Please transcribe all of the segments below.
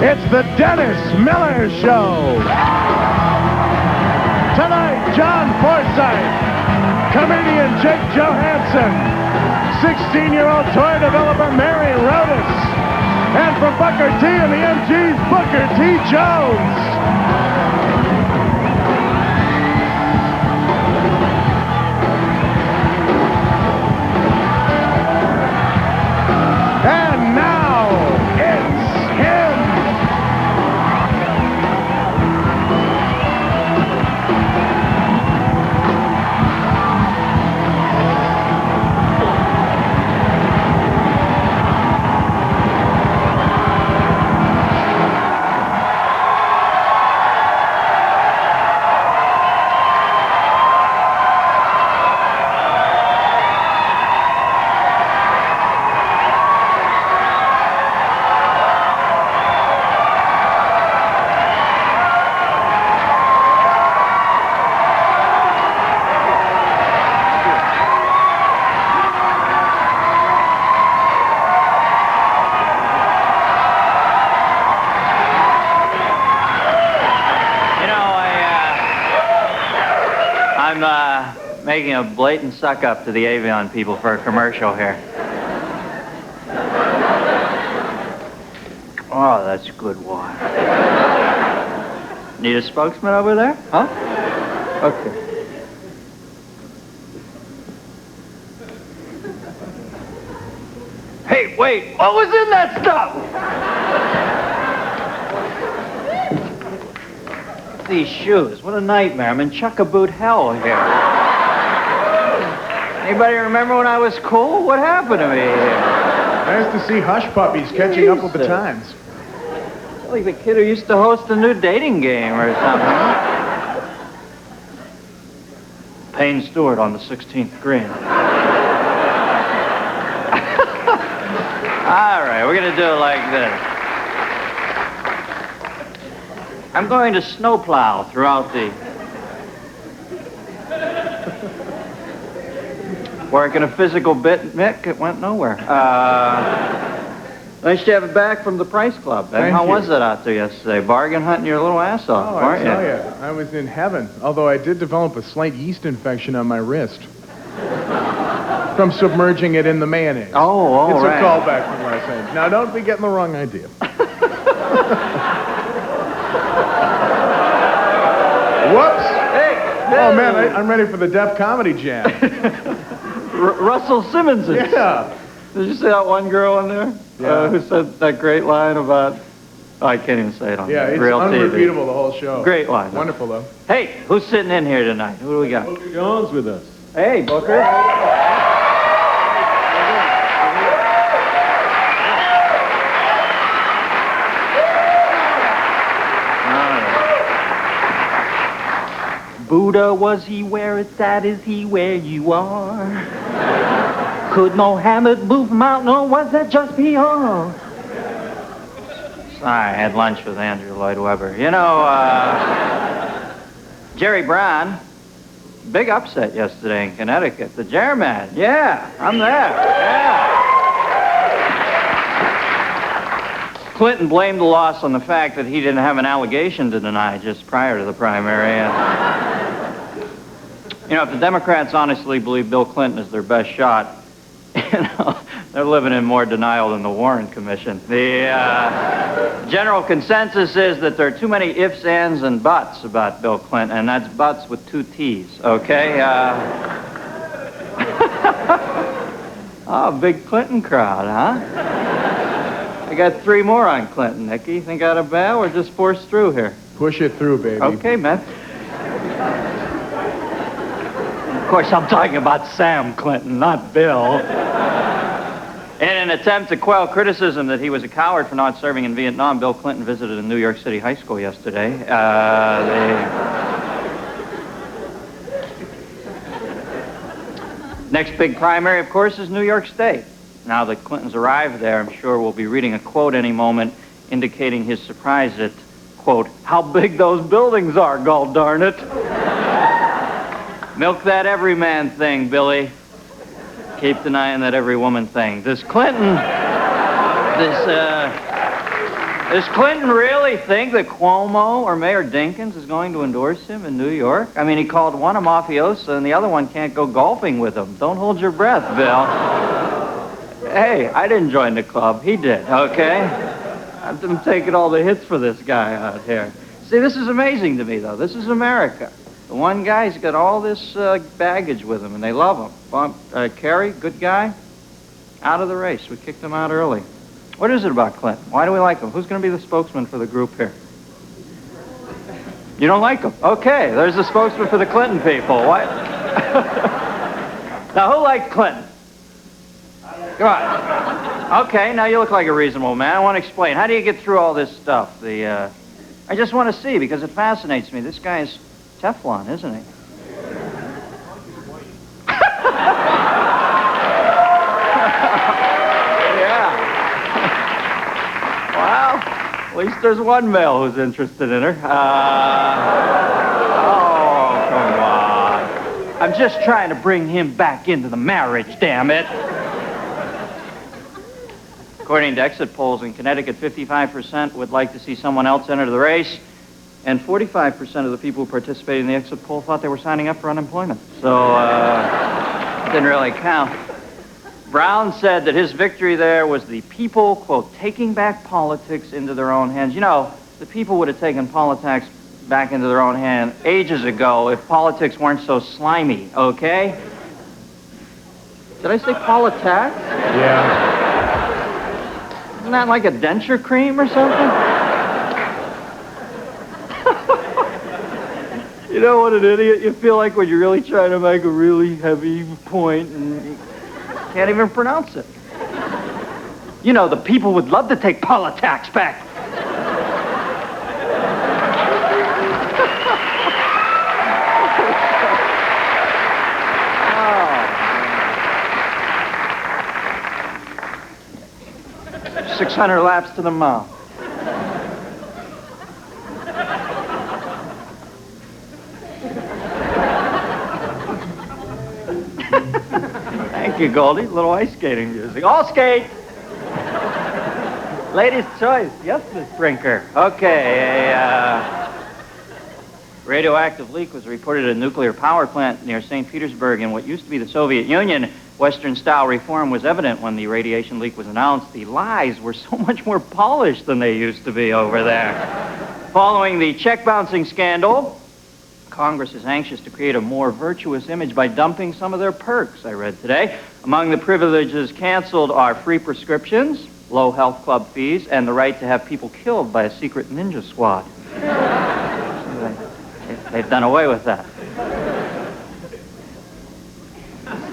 It's the Dennis Miller Show. Tonight, John Forsythe, comedian Jake Johannsen, 16-year-old toy developer Mary Rodas, and from Booker T and the MG's Booker T. Jones. And now, it's him! I'm making a blatant suck-up to the Avion people for a commercial here. Oh, that's good water. Need a spokesman over there? Huh? Okay. Hey, wait, what was in that stuff? These shoes, what a nightmare. I'm in chuck-a-boot hell here. Anybody remember when I was cool? What happened to me here? Nice to see hush puppies catching up with the times. Like the kid who used to host a new dating game or something. Payne Stewart on the 16th green. All right, we're going to do it like this. I'm going to snowplow throughout the... Working a physical bit, Mick, it went nowhere. Nice to have it back from the Price Club. How was it out there yesterday? Bargain hunting your little ass off, weren't you? I tell you, I was in heaven. Although I did develop a slight yeast infection on my wrist. From submerging it in the mayonnaise. Oh, it's right. A callback from last night. Now, don't be getting the wrong idea. Whoops! Hey! Oh, man, I'm ready for the Def Comedy Jam. Russell Simmons. Yeah. Did you see that one girl in there? Yeah. Who said that great line about... Oh, I can't even say it on real TV. Yeah, it's unrepeatable, the whole show. Great line. Wonderful, though. Hey, who's sitting in here tonight? Who do we got? Booker Jones with us. Hey, Booker. Buddha, was he where it's at? Is he where you are? Could Mohammed move mountain, or was that just PR? Sorry, I had lunch with Andrew Lloyd Webber. You know, Jerry Brown, big upset yesterday in Connecticut. The Jerryman, yeah, I'm there, yeah. Clinton blamed the loss on the fact that he didn't have an allegation to deny just prior to the primary. You know, if the Democrats honestly believe Bill Clinton is their best shot, you know, they're living in more denial than the Warren Commission. The general consensus is that there are too many ifs, ands, and buts about Bill Clinton, and that's buts with 2 T's, okay? Oh, big Clinton crowd, huh? I got 3 more on Clinton, Nicky. Think I ought to bow or just force through here? Push it through, baby. Okay, man. Of course, I'm talking about Sam Clinton, not Bill. In an attempt to quell criticism that he was a coward for not serving in Vietnam, Bill Clinton visited a New York City high school yesterday. Next big primary, of course, is New York State. Now that Clinton's arrived there, I'm sure we'll be reading a quote any moment indicating his surprise at, quote, how big those buildings are, gol darn it. Milk that every man thing, Billy. Keep denying that every woman thing. This Clinton, Does Clinton really think that Cuomo or Mayor Dinkins is going to endorse him in New York? I mean, he called one a mafioso and the other one can't go golfing with him. Don't hold your breath, Bill. Hey, I didn't join the club. He did, okay? I'm taking all the hits for this guy out here. See, this is amazing to me, though. This is America. The one guy's got all this baggage with him, and they love him. Kerry, good guy, out of the race. We kicked him out early. What is it about Clinton? Why do we like him? Who's going to be the spokesman for the group here? You don't like him? Okay, there's the spokesman for the Clinton people. Why? Now, who likes Clinton? Come on. Okay, now you look like a reasonable man. I want to explain. How do you get through all this stuff? I just want to see, because it fascinates me. This guy is Teflon, isn't he? At least there's one male who's interested in her. Oh, come on. I'm just trying to bring him back into the marriage, damn it. According to exit polls in Connecticut, 55% would like to see someone else enter the race, and 45% of the people who participated in the exit poll thought they were signing up for unemployment. So, it didn't really count. Brown said that his victory there was the people, quote, taking back politics into their own hands. You know, the people would have taken politics back into their own hand ages ago if politics weren't so slimy, okay? Did I say politics? Yeah. Isn't that like a denture cream or something? You know what an idiot you feel like when you're really trying to make a really heavy point and can't even pronounce it. You know, the people would love to take politics back. Oh. 600 laps to the mile. Thank you, Goldie. A little ice skating music. All skate! Ladies' choice. Yes, Miss Brinker. Okay, a radioactive leak was reported at a nuclear power plant near St. Petersburg in what used to be the Soviet Union. Western-style reform was evident when the radiation leak was announced. The lies were so much more polished than they used to be over there. Following the check-bouncing scandal, Congress is anxious to create a more virtuous image by dumping some of their perks, I read today. Among the privileges canceled are free prescriptions, low health club fees, and the right to have people killed by a secret ninja squad. They've done away with that.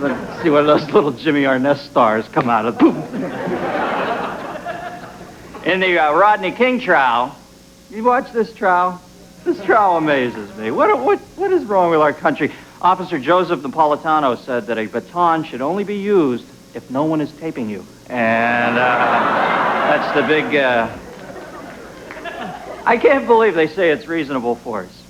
Let's see one of those little Jimmy Arness stars come out of boom. In the Rodney King trial, you watch this trial? This trial amazes me. What is wrong with our country? Officer Joseph Napolitano said that a baton should only be used if no one is taping you. And that's the big... I can't believe they say it's reasonable force.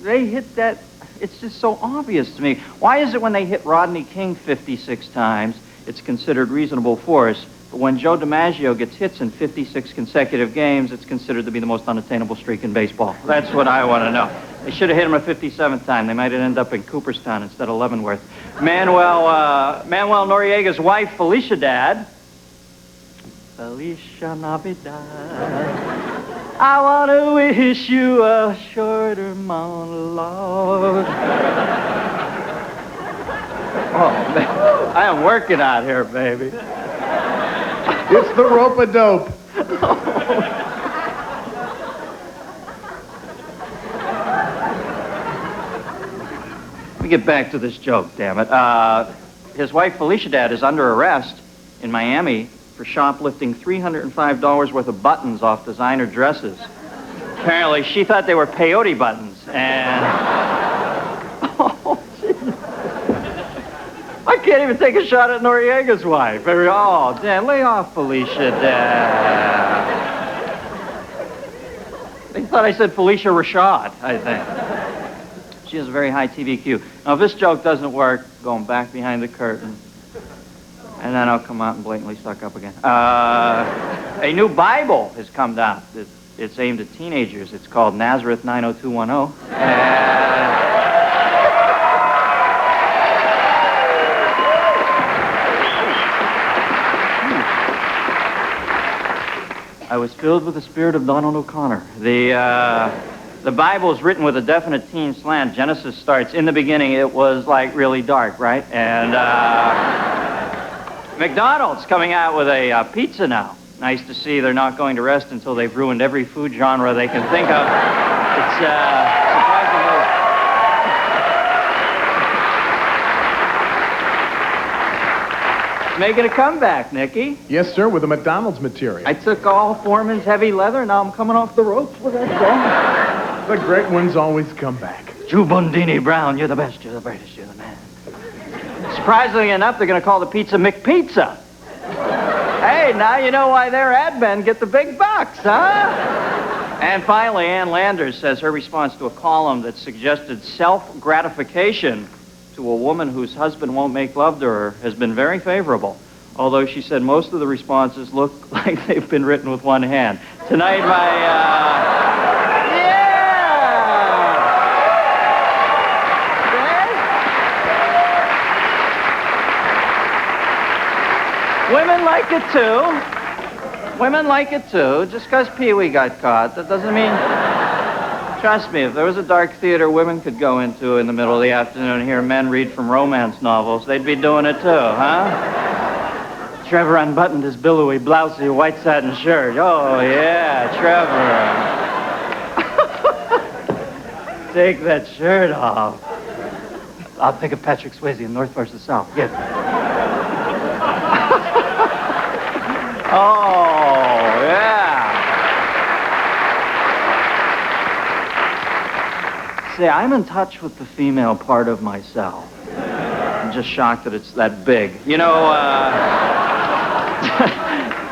They hit that... It's just so obvious to me. Why is it when they hit Rodney King 56 times, it's considered reasonable force, but when Joe DiMaggio gets hits in 56 consecutive games, it's considered to be the most unattainable streak in baseball? That's what I want to know. They should have hit him a 57th time. They might have ended up in Cooperstown instead of Leavenworth. Manuel Noriega's wife, Felicia Dad. Felicia Navidad. I want to wish you a shorter monologue. Oh, man. I am working out here, baby. It's the rope-a-dope. Let me get back to this joke, damn it. His wife, Felicia Dad, is under arrest in Miami for shoplifting $305 worth of buttons off designer dresses. Apparently, she thought they were peyote buttons, and... Oh, geez. I can't even take a shot at Noriega's wife. Oh, Dan, lay off Felicia, Dad. They thought I said Felicia Rashad, I think. She has a very high TVQ. Now, if this joke doesn't work, going back behind the curtain. And then I'll come out and blatantly suck up again. A new Bible has come down. It's aimed at teenagers. It's called Nazareth 90210. I was filled with the spirit of Donald O'Connor. The Bible is written with a definite teen slant. Genesis starts, in the beginning it was like really dark, right? And McDonald's coming out with a pizza now. Nice to see they're not going to rest until they've ruined every food genre they can think of. It's surprisingly... Making a comeback, Nicky. Yes, sir, with the McDonald's material. I took all Foreman's heavy leather, now I'm coming off the ropes with that song. The great ones always come back. Drew Bundini Brown, you're the best, you're the brightest, you're the man. Surprisingly enough, they're going to call the pizza McPizza. Hey, now you know why their ad men get the big bucks, huh? And finally, Ann Landers says her response to a column that suggested self-gratification to a woman whose husband won't make love to her has been very favorable. Although she said most of the responses look like they've been written with one hand. Tonight, women like it too. Women like it too. Just because Pee-wee got caught, that doesn't mean... Trust me, if there was a dark theater women could go into in the middle of the afternoon and hear men read from romance novels, they'd be doing it too, huh? Trevor unbuttoned his billowy, blousy, white satin shirt. Oh, yeah, Trevor. Take that shirt off. I'll think of Patrick Swayze in North vs. South. Get it. Oh, yeah. See, I'm in touch with the female part of myself. I'm just shocked that it's that big. You know,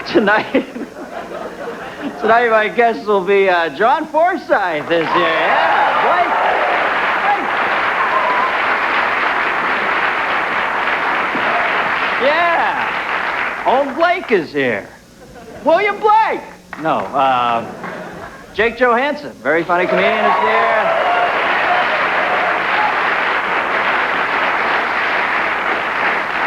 tonight my guest will be John Forsythe is here. Yeah, Blake. Yeah. Old Blake is here. William Blake. No, Jake Johannsen, very funny comedian, is here.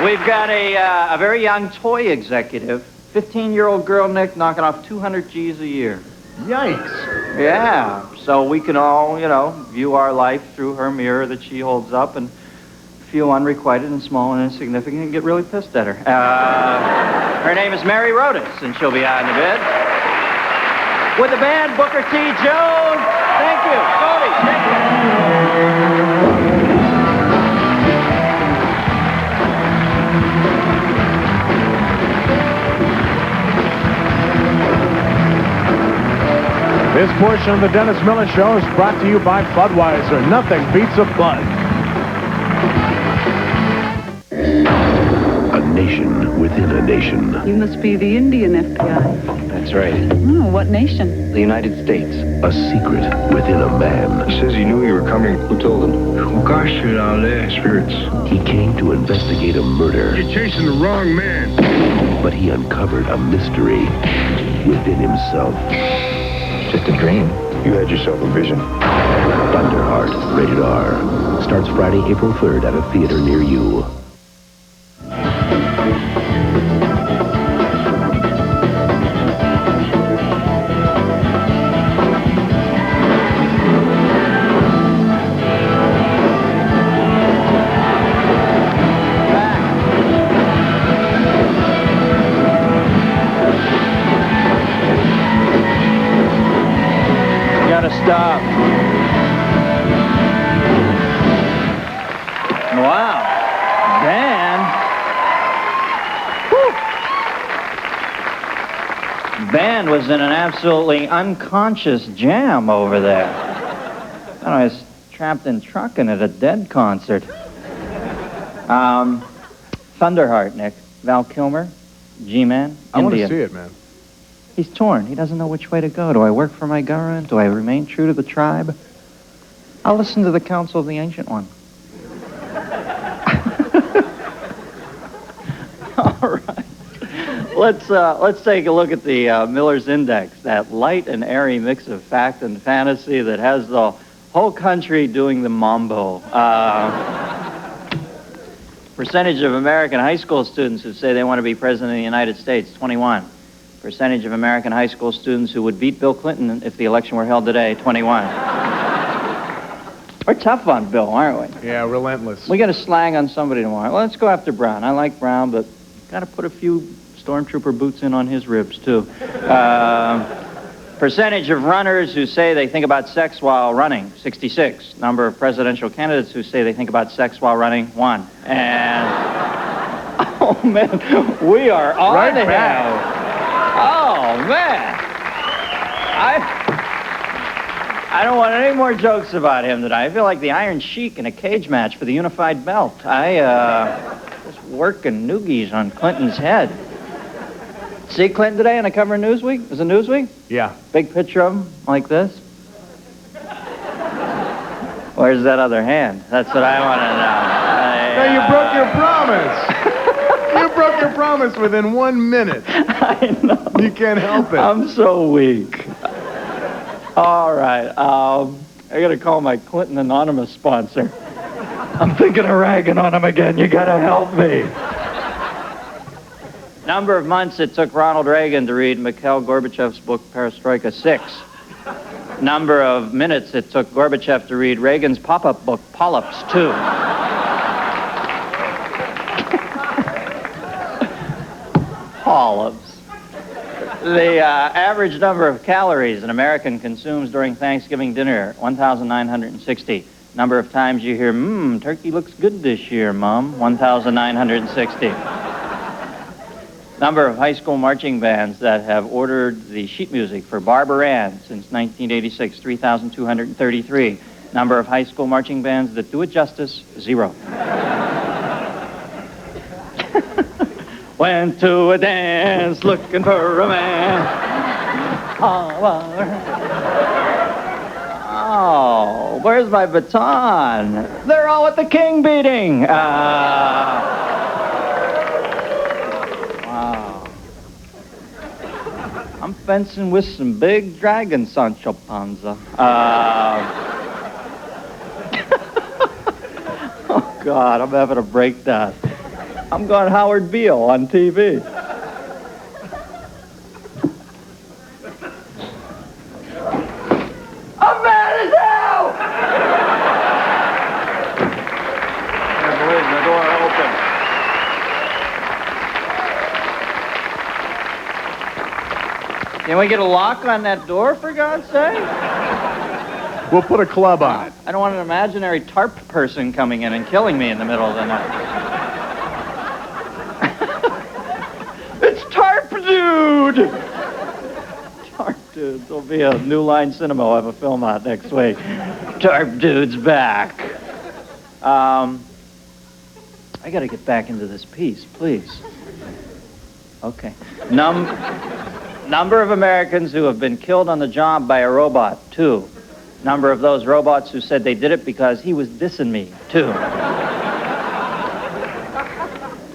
We've got a very young toy executive, 15-year-old girl, Nick, knocking off 200 G's a year. Yikes. Yeah, so we can all, view our life through her mirror that she holds up and feel unrequited and small and insignificant and get really pissed at her. Her name is Mary Rodas, and she'll be out in a bit. With the band, Booker T. Jones. Thank you. Cody, thank you. This portion of the Dennis Miller Show is brought to you by Budweiser. Nothing beats a Bud. A nation within a nation. You must be the Indian FBI. That's right. Oh, what nation? The United States. A secret within a man. He says he knew you were coming. Who told him? Oh, gosh, you're down there, spirits. He came to investigate a murder. You're chasing the wrong man. But he uncovered a mystery within himself. Just a dream. You had yourself a vision. Thunderheart, rated R. Starts Friday, April 3rd at a theater near you. Stop. Wow. Band was in an absolutely unconscious jam over there. I was trapped in trucking at a Dead concert. Thunderheart, Nick. Val Kilmer, G-Man, I want to Indian. see it, man. He's torn. He doesn't know which way to go. Do I work for my government? Do I remain true to the tribe? I'll listen to the counsel of the Ancient One. All right. Let's take a look at the Miller's Index, that light and airy mix of fact and fantasy that has the whole country doing the mambo. Percentage of American high school students who say they want to be president of the United States, 21. Percentage of American high school students who would beat Bill Clinton if the election were held today, 21. We're tough on Bill, aren't we? Yeah, relentless. We got a slang on somebody tomorrow. Well, let's go after Brown. I like Brown, but got to put a few stormtrooper boots in on his ribs, too. Percentage of runners who say they think about sex while running, 66. Number of presidential candidates who say they think about sex while running, 1. And, oh, man, we are on right it back. now. Oh, man. I don't want any more jokes about him tonight. I feel like the Iron Sheik in a cage match for the unified belt. Just working noogies on Clinton's head. See Clinton today on the cover of Newsweek? Was it Newsweek? Yeah. Big picture of him, like this. Where's that other hand? That's what I want to know. No, you broke your promise. You broke your promise within 1 minute. I know. You can't help it. I'm so weak. All right. I got to call my Clinton Anonymous sponsor. I'm thinking of ragging on him again. You got to help me. Number of months it took Ronald Reagan to read Mikhail Gorbachev's book, Perestroika, 6. Number of minutes it took Gorbachev to read Reagan's pop-up book, Polyps, 2. Polyps. The average number of calories an American consumes during Thanksgiving dinner, 1,960. Number of times you hear, turkey looks good this year, Mom, 1,960. Number of high school marching bands that have ordered the sheet music for Barbara Ann since 1986, 3,233. Number of high school marching bands that do it justice, 0. Went to a dance looking for a man. Oh, where's my baton? They're all at the king beating. Wow. I'm fencing with some big dragons, Sancho Panza. Oh, God, I'm having a breakdown. I'm going Howard Beale on TV. I'm mad as hell! Can't believe the door opened. Can we get a lock on that door, for God's sake? We'll put a club on it. I don't want an imaginary tarp person coming in and killing me in the middle of the night. It's Tarp Dude! Tarp Dude. There'll be a New Line Cinema. We'll have a film out next week. Tarp Dude's back. I gotta get back into this piece, please. Okay. Number of Americans who have been killed on the job by a robot, 2. Number of those robots who said they did it because he was dissing me, 2.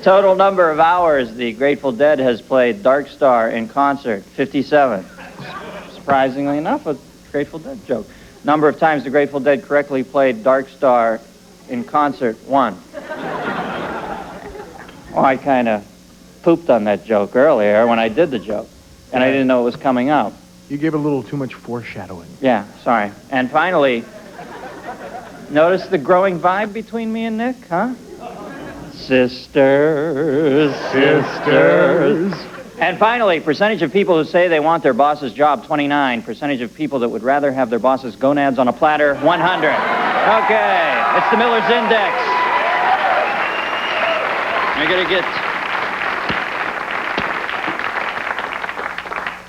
Total number of hours the Grateful Dead has played Dark Star in concert, 57. Surprisingly enough, a Grateful Dead joke. Number of times the Grateful Dead correctly played Dark Star in concert, 1. Well, I kind of pooped on that joke earlier when I did the joke, and I didn't know it was coming out. You gave a little too much foreshadowing. Yeah, sorry. And finally, notice the growing vibe between me and Nick, huh? Sisters. And finally, percentage of people who say they want their boss's job, 29. Percentage of people that would rather have their boss's gonads on a platter, 100. Okay, it's the Miller's Index.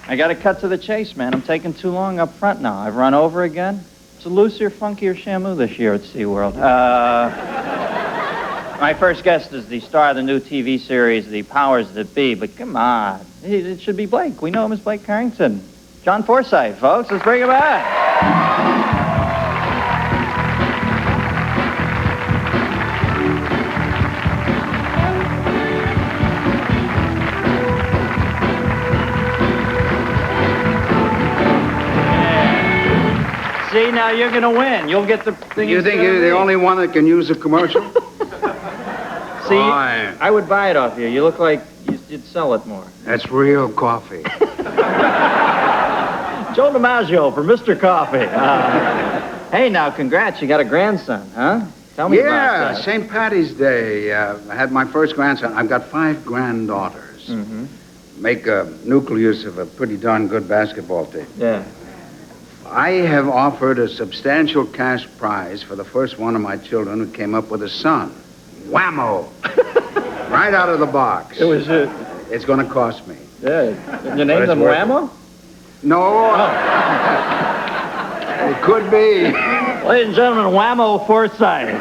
I gotta cut to the chase, man. I'm taking too long up front now. I've run over again. It's a looser, funkier Shamu this year at SeaWorld. My first guest is the star of the new TV series, The Powers That Be, but come on. It should be Blake. We know him as Blake Carrington. John Forsythe, folks. Let's bring him back. See, now you're going to win. You'll get the thing. You think you're the only one that can use a commercial? See, I would buy it off you. You look like you'd sell it more. That's real coffee. Joe DiMaggio for Mr. Coffee. Hey, now, congrats. You got a grandson, huh? Tell me about that. Yeah, St. Patty's Day. I had my first grandson. I've got 5 granddaughters. Mm-hmm. Make a nucleus of a pretty darn good basketball team. Yeah. I have offered a substantial cash prize for the first one of my children who came up with a son. Whammo! Right out of the box. It was It's going to cost me. Yeah. You named them Whammo? No. It could be. Ladies and gentlemen, Whammo Forsythe.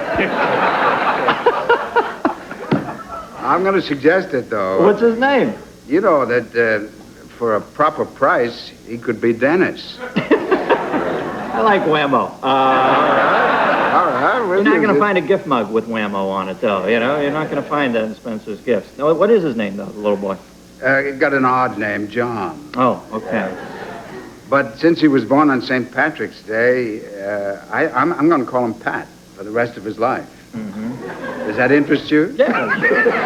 I'm going to suggest it, though. What's his name? You know that for a proper price, he could be Dennis. I like Whammo. All right. You're not going to find a gift mug with Whammo on it, though. You know, you're not going to find that in Spencer's Gifts. No, what is his name, though, the little boy? He got an odd name, John. Oh, okay. But since he was born on St. Patrick's Day, I'm going to call him Pat for the rest of his life. Mm-hmm. Does that interest you? Yeah.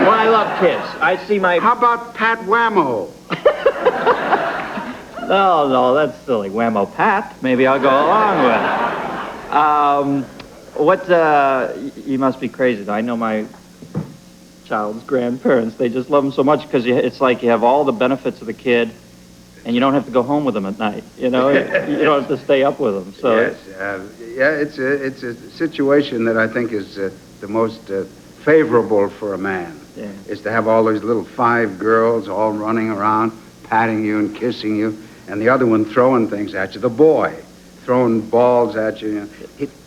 Well, I love kids. I see my... How about Pat Whammo? No, that's silly. Whammo Pat. Maybe I'll go along with. You must be crazy, though. I know my child's grandparents. They just love them so much because it's like you have all the benefits of the kid, and you don't have to go home with them at night. You know, you don't have to stay up with them. So yes, it's a situation that I think is the most favorable for a man. Yeah. Is to have all those little 5 girls all running around, patting you and kissing you, and the other one throwing things at you. The boy throwing balls at you.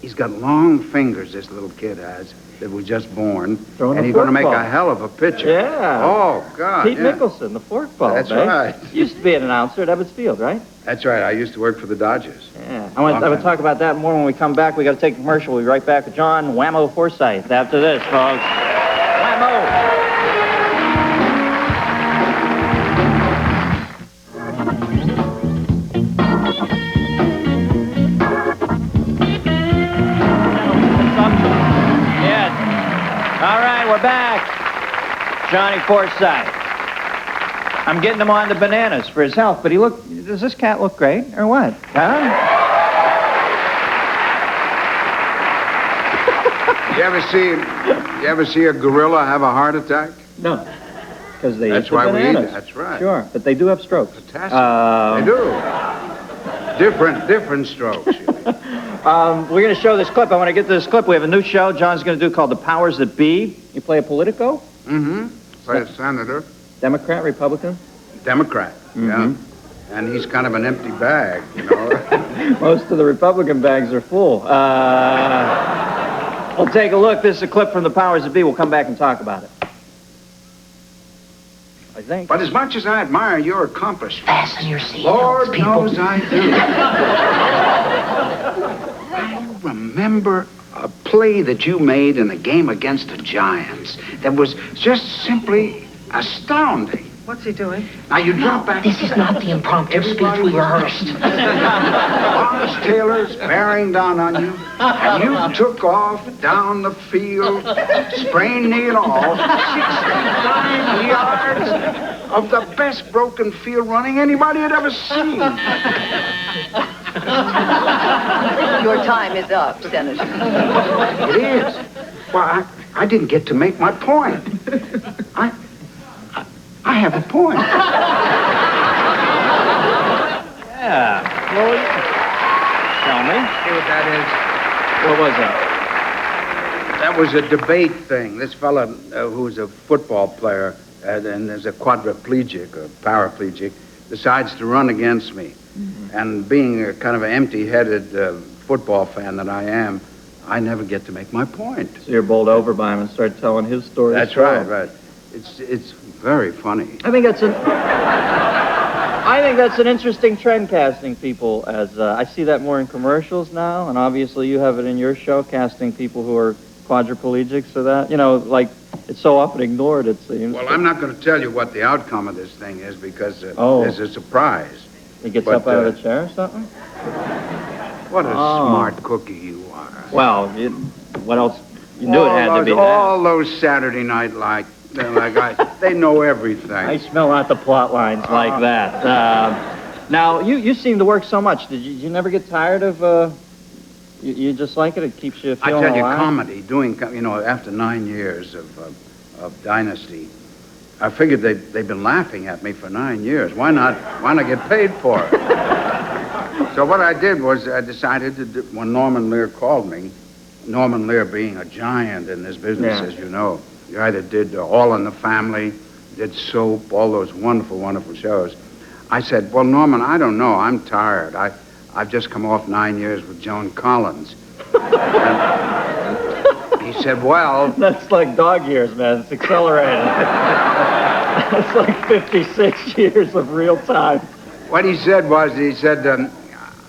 He's got long fingers, this little kid has, that was just born. And he's going to make a hell of a pitcher. Yeah. Oh, God. Pete Mickelson, the forkball. That's right. Used to be an announcer at Ebbets Field, right? That's right. I used to work for the Dodgers. Yeah. I want to talk about that more when we come back. We got to take a commercial. We'll be right back with John Whammo Forsythe after this, folks. Whammo! All right, we're back. Johnny Forsythe. I'm getting him on the bananas for his health, but does this cat look great, or what? Huh? You ever see a gorilla have a heart attack? No, because they That's eat the why bananas. we eat it. That's right. Sure, but they do have strokes. Fantastic. They do. Different strokes. We're going to show this clip. I want to get to this clip. We have a new show John's going to do called The Powers That Be. You play a Politico? Mm-hmm. Play a senator. Democrat, Republican? Democrat, yeah. And he's kind of an empty bag, you know. Most of the Republican bags are full. We'll take a look. This is a clip from The Powers That Be. We'll come back and talk about it. I think. But as much as I admire your accomplishments, fasten your seatbelts, Lord people. knows I do. I remember a play that you made in a game against the Giants that was just simply astounding. What's he doing? Now you drop back. This is not the impromptu speech we rehearsed. Orange tailors bearing down on you, and you took off down the field, sprained knee and all, 69 yards of the best broken field running anybody had ever seen. Your time is up, Senator. It is. Well, I didn't get to make my point. I have a point. Yeah. Well, tell me. See what that What was that? is? That was a debate thing. This fella who's a football player and is a quadriplegic or paraplegic decides to run against me. Mm-hmm. And being a kind of an empty-headed football fan that I am, I never get to make my point. So you're bowled over by him and start telling his story. That's right. It's very funny. I think that's an interesting trend, casting people as I see that more in commercials now, and obviously you have it in your show, casting people who are quadriplegics or that. You know, like it's so often ignored, it seems. Well, I'm not going to tell you what the outcome of this thing is because there's a surprise. He gets up out of the chair or something? What a smart cookie you are. Well, what else? You knew it had to be that. All those Saturday Night Live guys, they know everything. I smell out the plot lines like that. Now, you seem to work so much. Did you never get tired of... You just like it? It keeps you feeling I tell you, alive? comedy, after 9 years of Dynasty, I figured they've been laughing at me for 9 years. Why not get paid for it? So what I did was I decided to do, when Norman Lear called me, Norman Lear being a giant in this business, as you know, he either did All in the Family, did Soap, all those wonderful, wonderful shows. I said, well, Norman, I don't know. I'm tired. I've just come off 9 years with Joan Collins. And he said, well... That's like dog years, man. It's accelerated. It's like 56 years of real time. What he said was,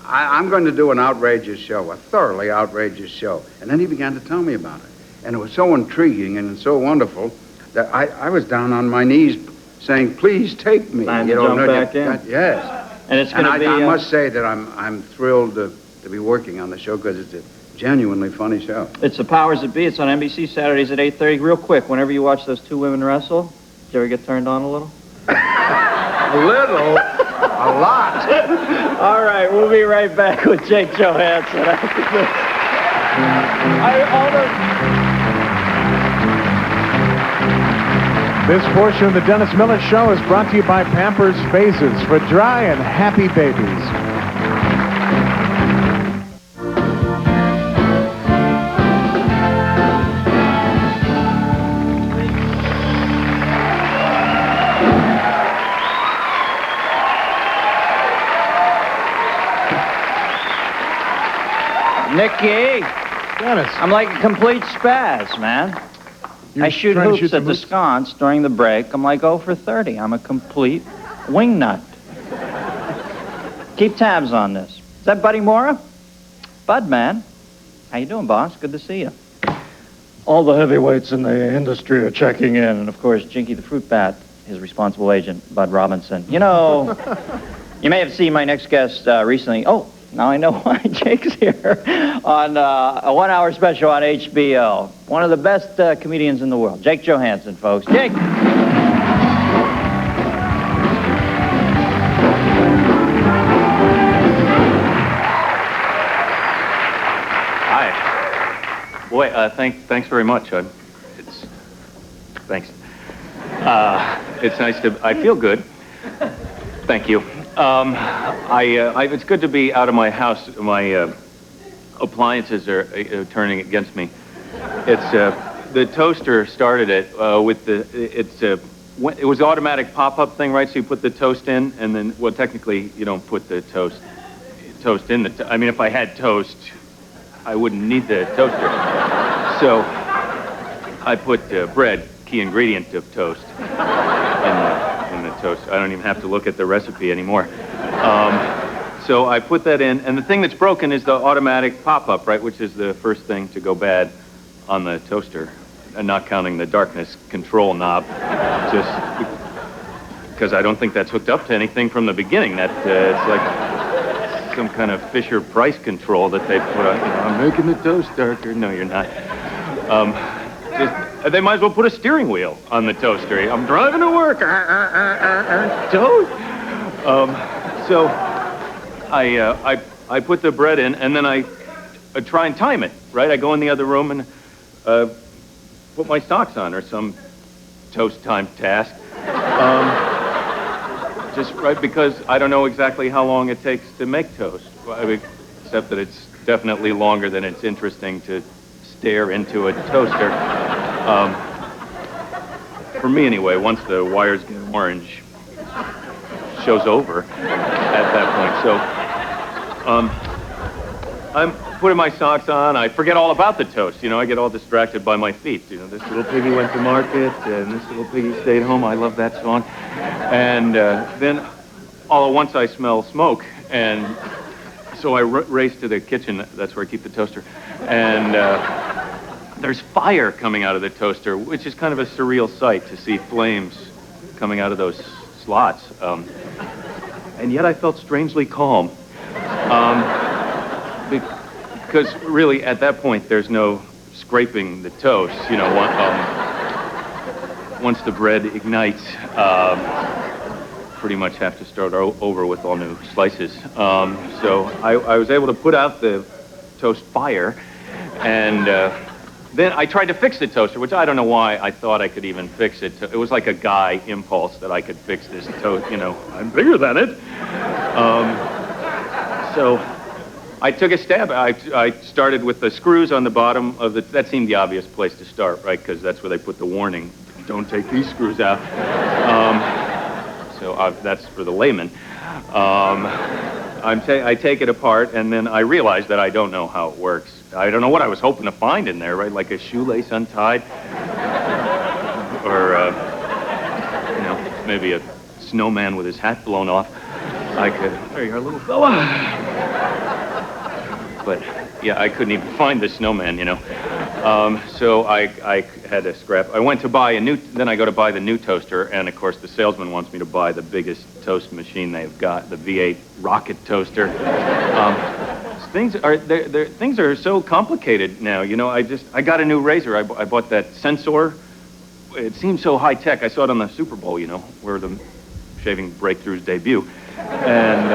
I'm going to do an outrageous show, a thoroughly outrageous show. And then he began to tell me about it. And it was so intriguing and so wonderful that I was down on my knees saying, please take me. Jump back in. Yes. And it's going to be... I must say that I'm thrilled to be working on the show because it's a genuinely funny show. It's The Powers That Be. It's on NBC Saturdays at 8:30. Real quick, whenever you watch those two women wrestle, did you ever get turned on a little? A little? A lot. All right, we'll be right back with Jake Johannsen after this. This portion of the Dennis Miller Show is brought to you by Pampers Phases for dry and happy babies. Nicky, Dennis, I'm like a complete spaz, man. I shoot hoops at the sconce during the break. I'm like 0 for 30. I'm a complete wingnut. Keep tabs on this. Is that Buddy Mora? Bud, man. How you doing, boss? Good to see you. All the heavyweights in the industry are checking in. And, of course, Jinky the Fruit Bat, his responsible agent, Bud Robinson. You know, you may have seen my next guest recently. Oh, now I know why Jake's here on a one-hour special on HBO. One of the best comedians in the world. Jake Johannsen, folks. Jake! Hi. Boy, thanks very much. Thanks. It's nice to... I feel good. Thank you. It's good to be out of my house. My appliances are turning against me. It's the toaster started it with it was the automatic pop-up thing, right? So you put the toast in, and then, well, technically you don't put the toast in the. I mean, if I had toast, I wouldn't need the toaster. So I put bread, key ingredient of toast, in the toast. I don't even have to look at the recipe anymore. So I put that in, and the thing that's broken is the automatic pop-up, right, which is the first thing to go bad on the toaster, and not counting the darkness control knob, just because I don't think that's hooked up to anything from the beginning. That it's like some kind of Fisher-Price control that they put on. I'm making the toast darker. No, you're not. They might as well put a steering wheel on the toaster. I'm driving to work. Toast. So I put the bread in, and then I try and time it, right? I go in the other room and put my socks on, or some toast time task. Just right, because I don't know exactly how long it takes to make toast, except that it's definitely longer than it's interesting to stare into a toaster. For me, anyway, once the wires get orange, show's over at that point. So I'm putting my socks on. I forget all about the toast. You know, I get all distracted by my feet. You know, this little piggy went to market, and this little piggy stayed home. I love that song. And then all at once I smell smoke, and so I race to the kitchen. That's where I keep the toaster. And there's fire coming out of the toaster, which is kind of a surreal sight to see flames coming out of those slots. And yet I felt strangely calm. because really at that point there's no scraping the toast. You know, once the bread ignites, pretty much have to start over with all new slices. So I was able to put out the toast fire, and then I tried to fix the toaster, which I don't know why I thought I could even fix it. It was like a guy impulse that I could fix this toast. You know, I'm bigger than it. So I took a stab. I started with the screws on the bottom of the. That seemed the obvious place to start, right? Because that's where they put the warning: don't take these screws out. So that's for the layman. I take it apart, and then I realize that I don't know how it works. I don't know what I was hoping to find in there, right? Like a shoelace untied, or you know, maybe a snowman with his hat blown off. I could. There you are, little fella. But yeah, I couldn't even find the snowman, you know. So I had to scrap. I went to buy a new. Then I go to buy the new toaster, and of course the salesman wants me to buy the biggest toast machine they've got, the V8 rocket toaster. Things are so complicated now. You know, I got a new razor. I bought that Sensor. It seems so high tech. I saw it on the Super Bowl, you know, where the shaving breakthroughs debut, and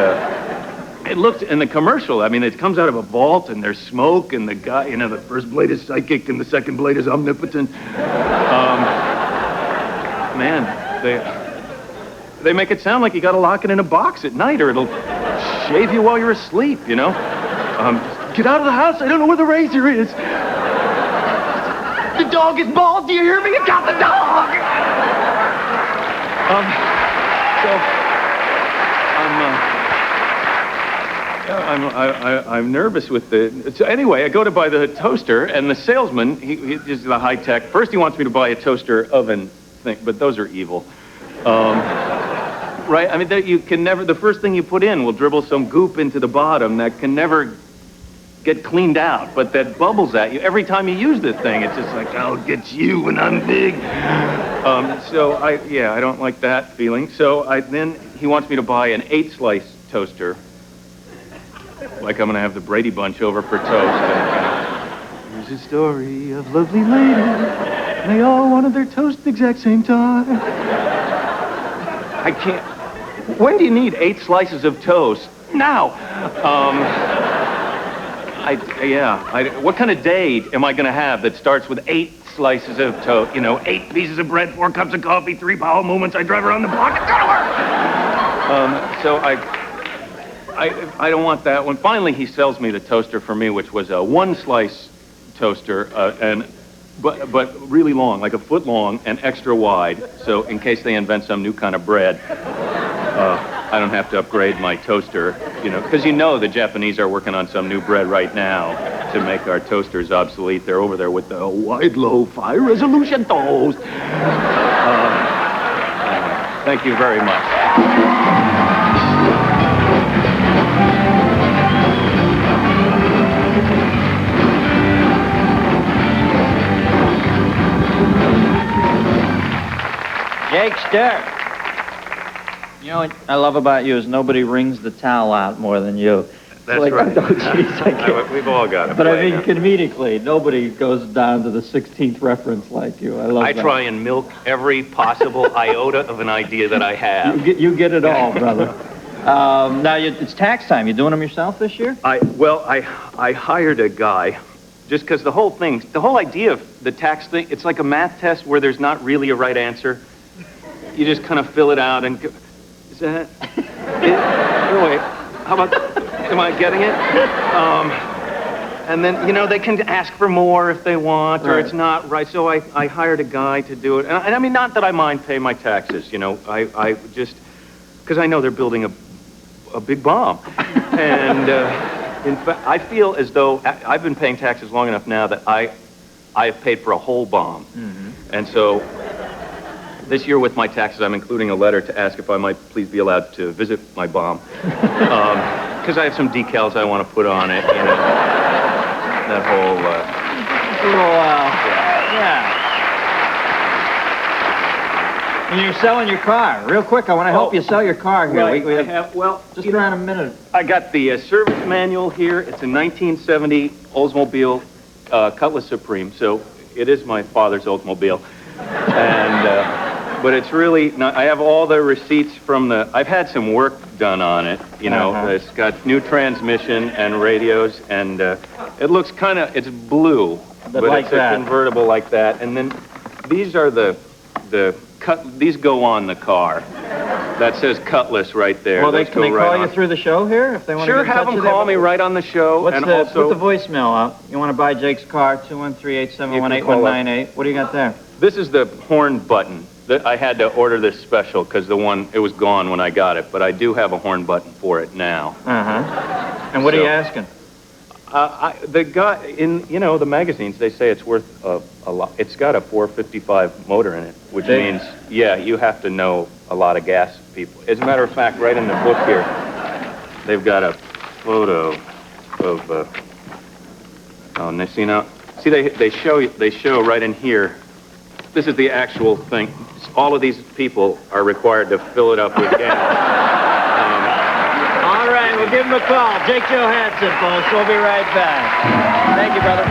it looked in the commercial. I mean, it comes out of a vault, and there's smoke, and the guy, you know, the first blade is psychic, and the second blade is omnipotent. Man, they make it sound like you got to lock it in a box at night, or it'll shave you while you're asleep. You know. Get out of the house. I don't know where the razor is. The dog is bald. Do you hear me? I got the dog. I'm nervous with the. So anyway, I go to buy the toaster, and the salesman, he is the high tech. First, he wants me to buy a toaster oven thing, but those are evil. Right? I mean, you can never. The first thing you put in will dribble some goop into the bottom that can never get cleaned out, but that bubbles at you every time you use the thing. It's just like, I'll get you when I'm big. So I don't like that feeling. So then he wants me to buy an 8-slice toaster. Like I'm gonna have the Brady Bunch over for toast. Here's a story of lovely ladies. They all wanted their toast at the exact same time. I can't. When do you need 8 slices of toast? Now. What kind of day am I going to have that starts with 8 slices of toast? You know, 8 pieces of bread, 4 cups of coffee, 3 bowel movements. I drive around the block. It's going to work. So I don't want that one. Finally, he sells me the toaster for me, which was a 1-slice toaster, but really long, like a foot long and extra wide. So in case they invent some new kind of bread, I don't have to upgrade my toaster, you know, because you know the Japanese are working on some new bread right now to make our toasters obsolete. They're over there with the wide, low, high resolution toast. Thank you very much. Jake Sterr. You know what I love about you is nobody wrings the towel out more than you. That's like, right. Oh, geez, We've all got it. But I mean, comedically, nobody goes down to the 16th reference like you. I love that. I try and milk every possible iota of an idea that I have. You get it all, brother. Now, it's tax time. You doing them yourself this year? I hired a guy just because the whole idea of the tax thing, it's like a math test where there's not really a right answer. You just kind of fill it out and go, is that? Wait, how about, am I getting it? And then, you know, they can ask for more if they want, or it's not right. So I hired a guy to do it. And I mean, not that I mind paying my taxes, you know. I just, because I know they're building a big bomb. And in fact, I feel as though I've been paying taxes long enough now that I have paid for a whole bomb. Mm-hmm. And so this year with my taxes, I'm including a letter to ask if I might please be allowed to visit my bomb. Because I have some decals I want to put on it, you know. That whole, And you're selling your car. Real quick, I want to help you sell your car here. Right. We have, just around a minute. I got the service manual here. It's a 1970 Oldsmobile Cutlass Supreme, so it is my father's Oldsmobile. And, but it's really not, I have all the receipts from I've had some work done on it, you know. It's got new transmission and radios, and it looks it's blue, but like it's a convertible like that. And then these are these go on the car. That says Cutlass right there. Well, can they call you through the show here if they want to get in touch have them call me right on the show. Put the voicemail up. You want to buy Jake's car, 213-871-8198. What do you got there? This is the horn button. I had to order this special because it was gone when I got it, but I do have a horn button for it now. And what are you asking? The guy in the magazines, they say it's worth a lot. It's got a 455 motor in it, which means you have to know a lot of gas people. As a matter of fact, right in the book here, they've got a photo of they show right in here. This is the actual thing. All of these people are required to fill it up with gas. All right, we'll give him a call. Jake Johannsen, folks. We'll be right back. Thank you, brother.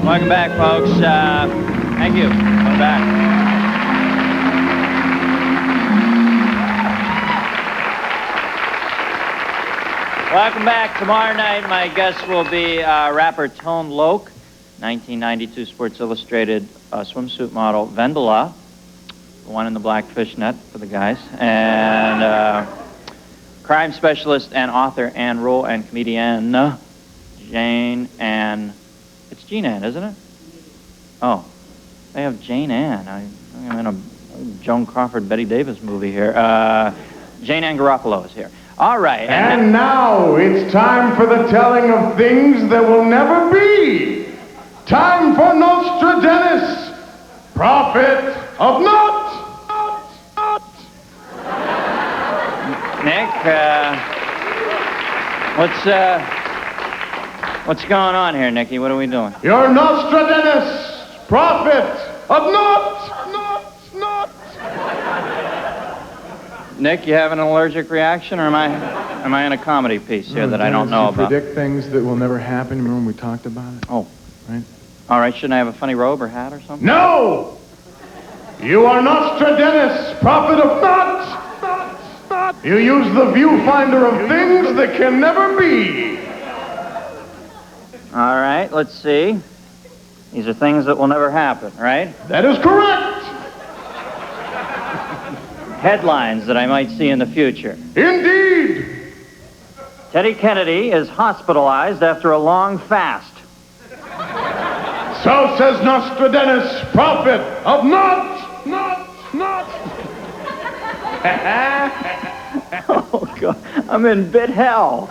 Welcome back, folks. Thank you. Welcome back. Welcome back. Tomorrow night, my guest will be rapper Tone Loc, 1992 Sports Illustrated swimsuit model Vendela, the one in the black fishnet for the guys, and crime specialist and author Ann Rule and comedian Jane Ann. It's Jean Ann, isn't it? Oh, they have Jane Ann. I'm in a Joan Crawford, Betty Davis movie here. Jane Ann Garoppolo is here. All right. And now it's time for the telling of things that will never be. Time for Nostra-Dennis, Prophet of Not. Nick, what's going on here, Nicky? What are we doing? Your Nostra-Dennis, Prophet of Not. Nick, you have an allergic reaction, or am I in a comedy piece here that I don't know about? Predict things that will never happen. Remember when we talked about it? Oh, right. All right. Shouldn't I have a funny robe or hat or something? No! You are Nostra-Dennis, Prophet of Not. You use the viewfinder of things that can never be. All right. Let's see. These are things that will never happen, right? That is correct. Headlines that I might see in the future. Indeed. Teddy Kennedy is hospitalized after a long fast. So says Nostra-Dennis, Prophet of Not. Oh, God. I'm in bit hell.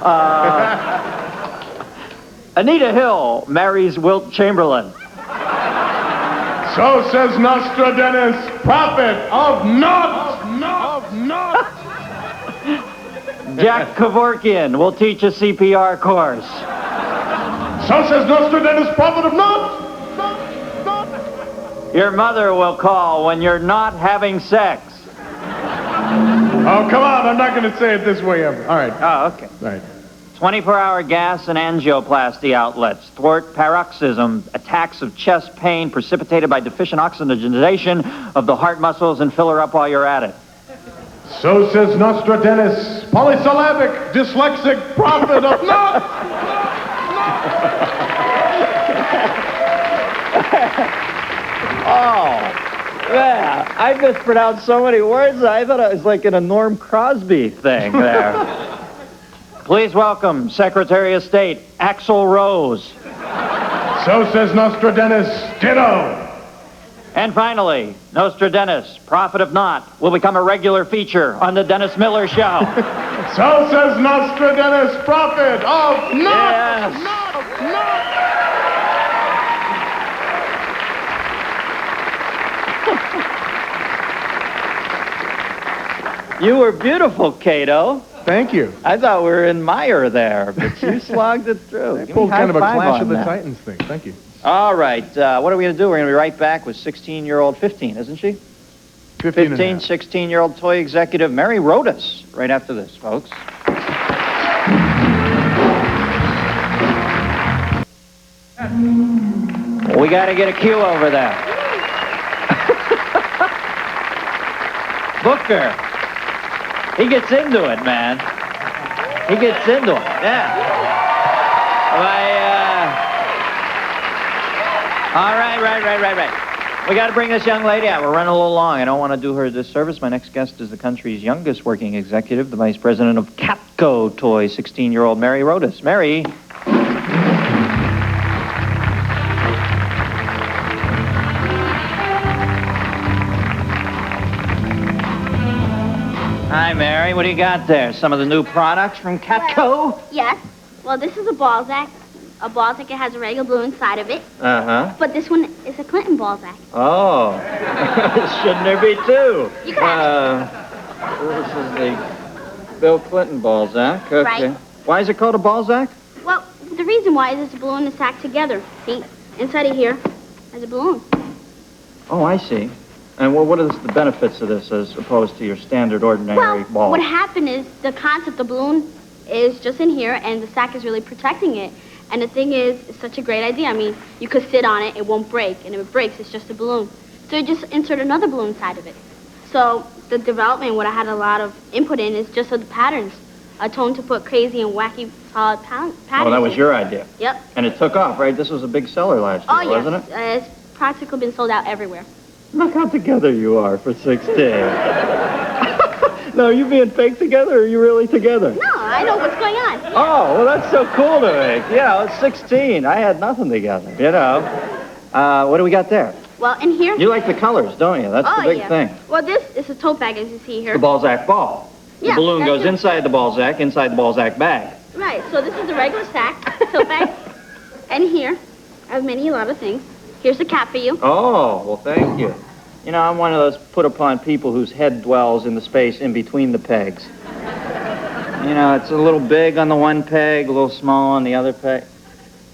Anita Hill marries Wilt Chamberlain. So says Nostra-Dennis, Prophet of Not. Jack Kevorkian will teach a CPR course. So says Nostra-Dennis, Prophet of Not. Your mother will call when you're not having sex. Oh, come on. I'm not going to say it this way ever. All right. Oh, okay. All right. 24-hour gas and angioplasty outlets thwart paroxysm, attacks of chest pain precipitated by deficient oxygenation of the heart muscles, and fill her up while you're at it. So says Nostra-Dennis, polysyllabic, dyslexic, prophet of Not. Oh, yeah. I mispronounced so many words. I thought it was like in a Norm Crosby thing there. Please welcome Secretary of State Axl Rose. So says Nostra-Dennis, ditto. And finally, Nostra-Dennis, Prophet of Not, will become a regular feature on the Dennis Miller Show. So says Nostra-Dennis, Prophet of Not. Yes. You were beautiful, Cato. Thank you. I thought we were in Meyer there, but you slogged it through. I pulled kind of a Clash of the Titans thing. Thank you. All right, what are we going to do? We're going to be right back with 16-year-old 15, isn't she? 15, 16-year-old toy executive Mary Rodas, right after this, folks. We got to get a cue over there. Booker. He gets into it, man. He gets into it, yeah. All right. We got to bring this young lady out. We're running a little long. I don't want to do her a disservice. My next guest is the country's youngest working executive, the vice president of Catco Toys, 16-year-old Mary Rodas. Mary. Hi, Mary. What do you got there? Some of the new products from Catco? Well, yes. Well, this is a Balzac. A Balzac, it has a regular blue inside of it. Uh-huh. But this one is a Clinton Balzac. Oh. Shouldn't there be two? You can This is the Bill Clinton Balzac. Okay. Right. Why is it called a Balzac? Well, the reason why is it's a balloon that's stacked together. See, inside of here is a balloon. Oh, I see. And what are the benefits of this as opposed to your standard, ordinary ball? What happened is the concept, the balloon is just in here, and the sack is really protecting it. And the thing is, it's such a great idea. I mean, you could sit on it, it won't break. And if it breaks, it's just a balloon. So you just insert another balloon inside of it. So the development, what I had a lot of input in, is just the patterns. A tone to put crazy and wacky solid patterns. Oh, that was your idea? Yep. And it took off, right? This was a big seller last year, wasn't it? It's practically been sold out everywhere. Look how together you are for 16. No, are you being fake together, or are you really together? No, I know what's going on. Yeah. Oh, well, that's so cool to me. Yeah, I was 16. I had nothing together, you know. What do we got there? Well, in here... You like the colors, don't you? That's the big thing. Well, this is a tote bag, as you see here. The Balzac ball. The Yeah, balloon that's goes inside the Balzac bag. Right, so this is the regular sack, tote bag. And here, I have a lot of things. Here's the cap for you. Oh, well, thank you. You know, I'm one of those put-upon people whose head dwells in the space in between the pegs. You know, it's a little big on the one peg, a little small on the other peg.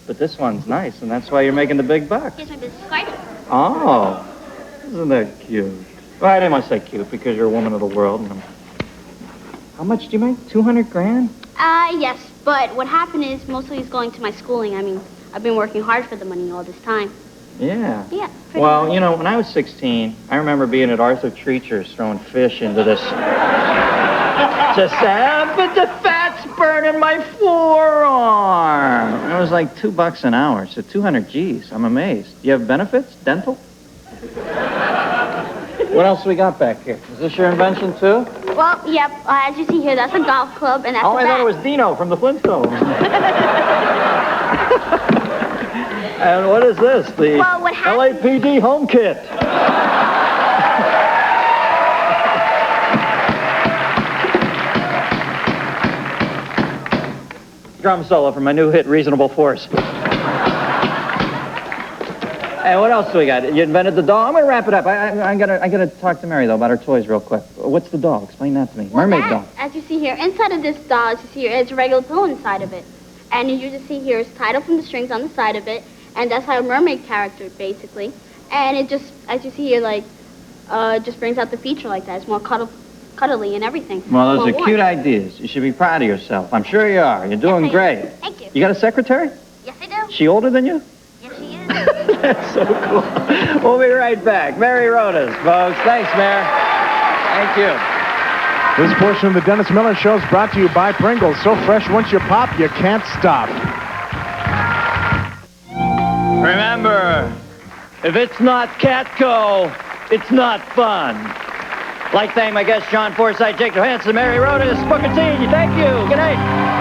But this one's nice, and that's why you're making the big bucks. Here's my business card. Oh, isn't that cute? Well, I didn't want to say cute because you're a woman of the world. And how much do you make? 200 grand? Yes, but what happened is mostly it's going to my schooling. I mean, I've been working hard for the money all this time. Yeah. Yeah. Well, you know, when I was 16, I remember being at Arthur Treacher's throwing fish into this. Just but the fat's burning my forearm. It was like $2 an hour, so 200 G's. I'm amazed. Do you have benefits? Dental? What else we got back here? Is this your invention, too? Well, yep. As you see here, that's a golf club, and that's Oh, a I bat. thought it was Dino from the Flintstones. And what is this? The LAPD home kit. Drum solo from my new hit, Reasonable Force. And what else do we got? You invented the doll. I'm going to wrap it up. I gotta talk to Mary, though, about her toys real quick. What's the doll? Explain that to me. Well, Mermaid that, doll. as you see here, inside of this doll, as you see here, it's a regular pillow inside of it. And you just see here, it's tied up from the strings on the side of it. And that's how a mermaid character, basically. And it just, as you see here, like, just brings out the feature like that. It's more cuddly and everything. Well, those are warm. cute ideas. You should be proud of yourself. I'm sure you are. You're doing great. Thank you. You got a secretary? Yes, I do. She older than you? Yes, she is. That's so cool. We'll be right back. Mary Rodas, folks. Thanks, Mary. Thank you. This portion of the Dennis Miller Show is brought to you by Pringles. So fresh, once you pop, you can't stop. Remember, if it's not Catco, it's not fun. Like to thank my guests, John Forsythe, Johannsen, Mary Rodas, Booker T. Thank you. Good night.